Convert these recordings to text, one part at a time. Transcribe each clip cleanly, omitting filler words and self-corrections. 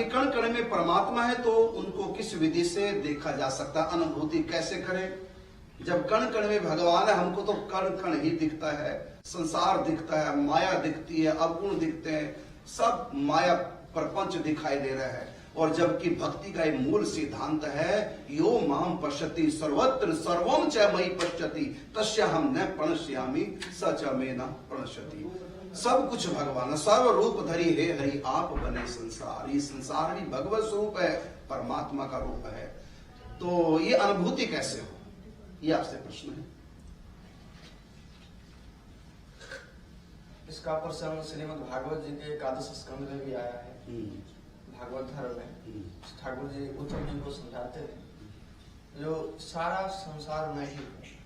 कि कण कण में परमात्मा है तो उनको किस विधि से देखा जा सकता, अनुभूति कैसे करें? जब कण कण में भगवान है, हमको तो कण कण ही दिखता है, संसार दिखता है, माया दिखती है, अवगुण दिखते हैं, सब माया प्रपंच दिखाई दे रहा है। और जबकि भक्ति का एक मूल सिद्धांत है, यो माम पश्यति सर्वत्र सर्वम च मयि पश्यति तस्याहं न प्रणश्यामि स च मे न प्रणश्यति। सब कुछ भगवान, सर्व रूप धरी हे हरि आप बने संसार। ये संसार भी भगवत स्वरूप है, परमात्मा का रूप है। तो ये अनुभूति कैसे हो, ये आपसे प्रश्न है। इसका प्रसंग श्रीमद् भागवत जी के एकादश स्कंद में भी आया है। भागवत धर्म में ठाकुर जी उद्धव जी को समझाते हैं जो सारा संसार में ही है,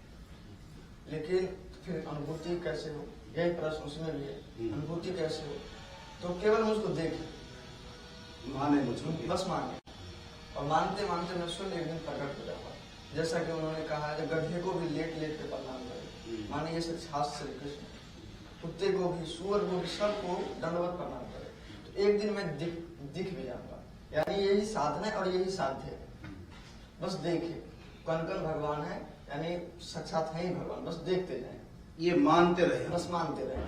लेकिन फिर अनुभूति कैसे हो, यही प्रश्न उसमें भी है। अनुभूति कैसे हो? तो केवल मुझको देखे, माने मुझको, बस माने, और मानते मानते मैं स्वयं एक दिन प्रकट हो जाऊंगा। जैसा कि उन्होंने कहा है, गधे को भी लेट लेट के प्रणाम करे, माने ये साक्षात श्री कृष्ण। कुत्ते को भी, सुअर को भी, सबको दंडवत प्रणाम करे। तो एक दिन मैं दिख भी जाऊंगा। यानी यही साधना है और यही साध्य है। बस देखे, कण कण भगवान है, यानी साक्षात है ही भगवान, बस देखते जाए, ये मानते रहे, बस मानते रहे।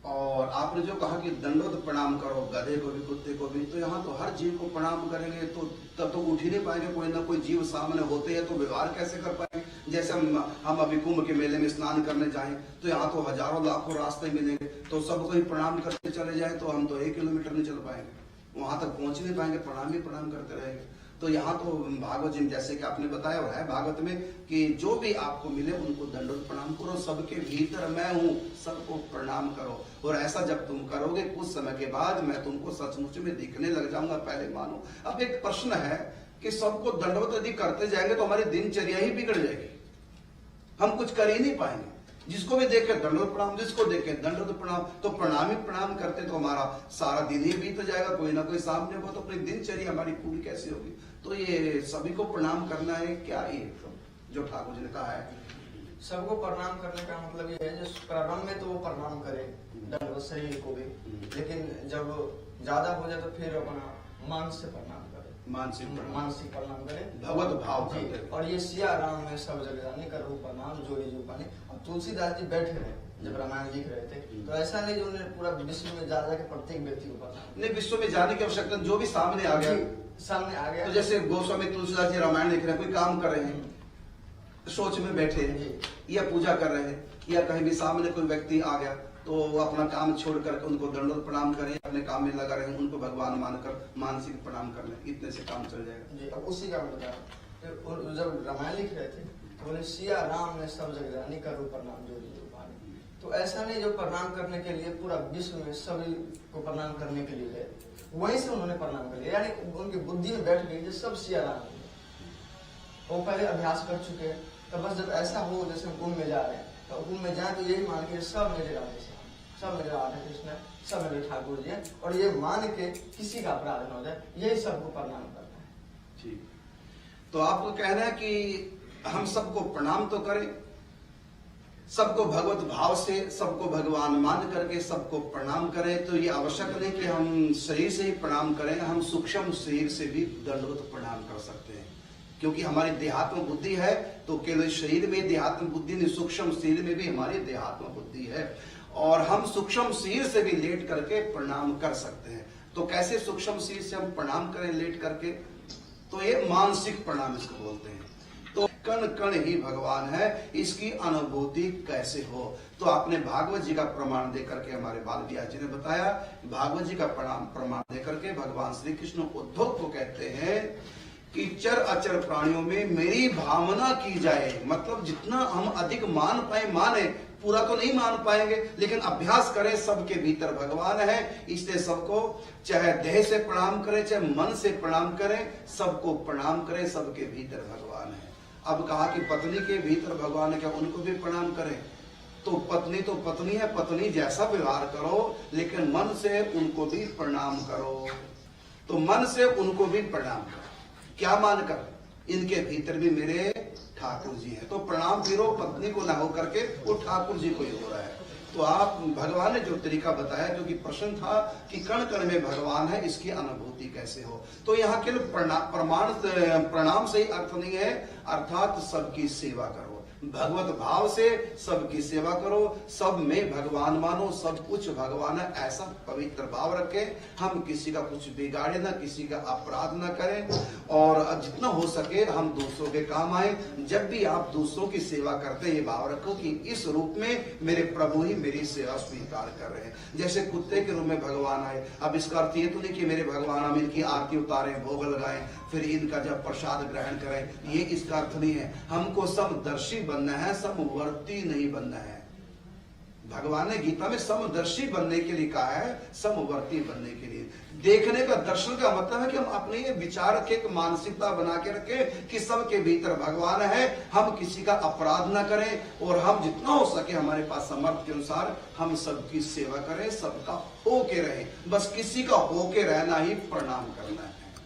और आपने जो कहा कि दंडवत प्रणाम करो, गधे को भी कुत्ते को भी, तो यहाँ तो हर जीव को प्रणाम करेंगे तो तब तो उठ ही नहीं पाएंगे। कोई ना कोई जीव सामने होते हैं तो व्यवहार कैसे कर पाएंगे? जैसे हम अभी कुंभ के मेले में स्नान करने जाएं तो यहाँ तो हजारों लाखों रास्ते मिलेंगे, तो सबको ही प्रणाम करते चले जाएं तो हम तो 1 किलोमीटर नहीं चल पाएंगे, वहां तक पहुंच नहीं पाएंगे, प्रणाम ही प्रणाम करते रहेंगे। तो यहाँ तो भागवत जी जैसे कि आपने बताया और है भागवत में कि जो भी आपको मिले उनको दंडवत प्रणाम करो, सबके भीतर मैं हूँ, सबको प्रणाम करो। और ऐसा जब तुम करोगे कुछ समय के बाद मैं तुमको सचमुच में दिखने लग जाऊंगा, पहले मानो। अब एक प्रश्न है कि सबको दंडवत यदि करते जाएंगे तो हमारी दिनचर्या ही बिगड़ जाएगी, हम कुछ कर ही नहीं पाएंगे। जिसको भी देखे दंडवत प्रणाम, जिसको देखे दंडवत प्रणाम, तो प्रणाम ही प्रणाम करते तो हमारा सारा दिन ही बीत जाएगा, कोई ना कोई सामने हो, तो अपनी दिनचर्या हमारी पूरी कैसे होगी? तो ये सभी को प्रणाम करना है क्या, ये जो ठाकुर जी ने कहा है सबको प्रणाम करने का मतलब ये है, जो प्रारंभ में तो वो प्रणाम करे दंडवत शरीर को भी, लेकिन जब ज्यादा हो जाए तो फिर अपना मन से प्रणाम करे, मानसिक प्रणाम करे, भगवत भाव जी। और ये सिया राम में सब जग जाने का रूप प्रणाम जोड़ी जो पाने। अब तुलसीदास जी बैठे रहे जब रामायण लिख रहे थे, तो ऐसा नहीं जो उन्होंने पूरा विश्व में जा के प्रत्येक व्यक्ति को प्रणाम नहीं, विश्व में जाने की आवश्यकता, जो भी सामने आ गया, सामने आ गया। तो जैसे गोस्वामी तुलसीदास जी रामायण लिख रहे हैं, कोई काम कर रहे हैं, सोच में बैठे हैं या पूजा कर रहे हैं, या कहीं भी सामने कोई व्यक्ति आ गया तो अपना काम छोड़ करके उनको दंडवत प्रणाम करें, अपने काम में लगा रहे, उनको भगवान मानकर मानसिक प्रणाम कर लें, इतने से काम चल जाएगा जी। अब उसी का मैं बता रहा हूँ, जब रामायण लिख रहे थे तो बोले सिया राम ने सब जग जाने का रूप प्रणाम जोड़ी जो पाने। तो ऐसा नहीं जो प्रणाम करने के लिए पूरा विश्व में सभी को प्रणाम करने के लिए गए, वहीं से उन्होंने प्रणाम कर लिया, यानी उनकी बुद्धि में बैठ गई सब सिया राम वो पहले अभ्यास कर चुके हैं। तो बस जब ऐसा हो, जैसे हम कुंभ में जा रहे हैं तो कुंभ में जाए तो यही मान के सब मेरे राधे श्याम, सब मेरे राधा कृष्ण, सब मेरे ठाकुर जी हैं, और ये मान के किसी का अपराध न हो जाए, यही सबको प्रणाम करना है। ठीक, तो आपको कहना है कि हम सबको प्रणाम तो करें, सबको भगवत भाव से, सबको भगवान मान करके सबको प्रणाम करें। तो ये आवश्यक नहीं कि हम शरीर से ही प्रणाम करें, हम सूक्ष्म शरीर से भी दंडवत प्रणाम कर सकते हैं, क्योंकि हमारी देहात्म बुद्धि है। तो केवल शरीर में देहात्म बुद्धि नहीं, सूक्ष्म शरीर में भी हमारी देहात्म बुद्धि है, और हम सूक्ष्म शरीर से भी लेट करके प्रणाम कर सकते हैं। तो कैसे सूक्ष्म शरीर से हम प्रणाम करें लेट करके? तो ये मानसिक प्रणाम इसको बोलते हैं। तो कण कण ही भगवान है, इसकी अनुभूति कैसे हो? तो आपने भागवत जी का प्रमाण देकर के, हमारे बाल व्यास जी ने बताया, भागवत जी का प्रमाण देकर के भगवान श्री कृष्ण उद्धव को कहते हैं कि चर अचर प्राणियों में मेरी भावना की जाए। मतलब जितना हम अधिक मान पाए माने, पूरा तो नहीं मान पाएंगे, लेकिन अभ्यास करें, सबके भीतर भगवान है, इसलिए सबको चाहे देह से प्रणाम करें चाहे मन से प्रणाम करें, सबको प्रणाम करें, सबके भीतर भगवान है। अब कहा कि पत्नी के भीतर भगवान है, क्या उनको भी प्रणाम करें? तो पत्नी है, पत्नी जैसा व्यवहार करो, लेकिन मन से उनको भी प्रणाम करो। तो मन से उनको भी प्रणाम करो, क्या मानकर? इनके भीतर भी मेरे ठाकुर जी हैं। तो प्रणाम फिर पत्नी को ना हो करके वो ठाकुर जी को ही हो रहा है। तो आप भगवान ने जो तरीका बताया, जो कि प्रश्न था कि कण कण में भगवान है, इसकी अनुभूति कैसे हो। तो यहाँ केवल प्रणाम से ही अर्थ नहीं है, अर्थात सबकी सेवा करो, भगवत भाव से सबकी सेवा करो, सब में भगवान मानो, सब कुछ भगवान है, ऐसा पवित्र भाव रखें। हम किसी का कुछ बिगाड़े ना, किसी का अपराध ना करें, और जितना हो सके हम दूसरों के काम आए। जब भी आप दूसरों की सेवा करते हैं, ये भाव रखो कि इस रूप में मेरे प्रभु ही मेरी सेवा स्वीकार कर रहे हैं। जैसे कुत्ते के रूप में भगवान आए, अब इसका अर्थ ये तो नहीं कि मेरे भगवान हम इनकी आरती उतारें, भोग लगाएं, फिर इनका जब प्रसाद ग्रहण करें, ये इसका अर्थ नहीं है। हमको समदर्शी बनना है, समवर्ती नहीं बनना है। भगवान ने गीता में समदर्शी बनने के लिए कहा है, समवर्ती बनने के लिए। देखने का, दर्शन का मतलब है कि हम अपने ये विचार रखें, एक मानसिकता बना के रखें कि सबके भीतर भगवान है, हम किसी का अपराध ना करें, और हम जितना हो सके हमारे पास सामर्थ्य के अनुसार हम सबकी सेवा करें, सबका होके रहें। बस किसी का होके रहना ही प्रणाम करना है।